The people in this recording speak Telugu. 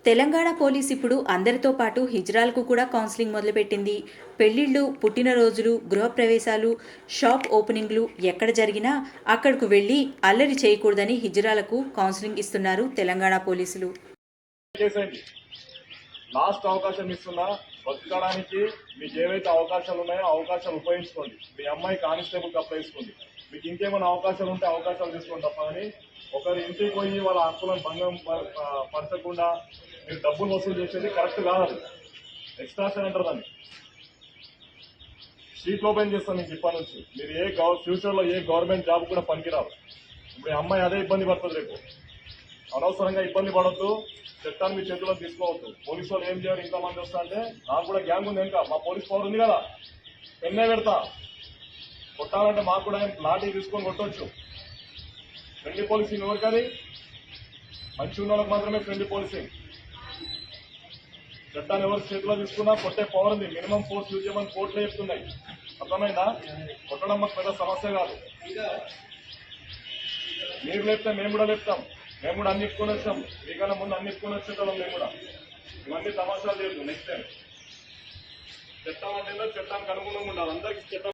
తెలంగాణ పోలీస్ ఇప్పుడు అందరితో పాటు హిజ్రాలకు కూడా కౌన్సిలింగ్ మొదలుపెట్టింది. పెళ్లిళ్లు, పుట్టినరోజులు, గృహప్రవేశాలు, షాప్ ఓపెనింగ్లు ఎక్కడ జరిగినా అక్కడకు వెళ్లి అల్లరి చేయకూడదని హిజ్రాలకు కౌన్సిలింగ్ ఇస్తున్నారు తెలంగాణ పోలీసులు. లాస్ట్ అవకాశం ఇస్తున్నా, బతకడానికి మీకు ఏవైతే అవకాశాలు ఉన్నాయో అవకాశాలు ఉపయోగించుకోండి. మీ అమ్మాయి కానిస్టేబుల్కి అప్లై చేసుకోండి. మీకు ఇంకేమైనా అవకాశాలు ఉంటే అవకాశాలు తీసుకోండి తప్ప అని ఒకరి ఇంటికి పోయి వాళ్ళ హక్కులను భంగం పరచకుండా మీరు డబ్బులు వసూలు చేసేది కరెక్ట్ కాదు. ఎక్స్ట్రాషన్ అంటారు దాన్ని. షీట్ ఓపెన్ చేస్తాను మీకు ఇప్పటి నుంచి. మీరు ఫ్యూచర్ లో ఏ గవర్నమెంట్ జాబ్ కూడా పనికిరారు. ఇప్పుడు ఈ అమ్మాయి అదే ఇబ్బంది పడుతుంది. రేపు అనవసరంగా ఇబ్బంది పడద్దు. చట్టాన్ని మీ చేతిలో తీసుకోవద్దు. పోలీసు వాళ్ళు ఏం చేయరు, ఇంతమంది వస్తా అంటే నాకు కూడా గ్యాంగ్ ఉంది. ఇంకా మా పోలీస్ పవర్ ఉంది కదా, పెన్నే పెడతా. కొట్టాలంటే మాకు కూడా లాఠీ తీసుకొని కొట్టవచ్చు. Friendly policing ఎవరికది? మంచి ఉన్న వాళ్ళకి మాత్రమే ఫ్రెండ్లీ పోలీసింగ్. చట్టాన్ని ఎవరు చేతిలో తీసుకున్నా కొట్టే పవర్ ఉంది. మినిమం ఫోర్స్ యూజ్ చేయమని కోర్టులో చెప్తున్నాయి. అర్థమైందా? కొట్టడం మాకు పెద్ద సమస్య కాదు. మీరు లేపితే మేము కూడా లేపుతాం. మేము కూడా అన్ని ఇప్పుకొని వచ్చాం. మీకన్నా ముందు అన్ని ఇప్పుకొని వచ్చేటోళ్ళం మేము కూడా. ఇవన్నీ తమాషాలు లేదు. నెక్స్ట్ టైం చట్టం అంటే చట్టానికి అనుగుణంగా ఉండాలి. అందరికీ చట్టం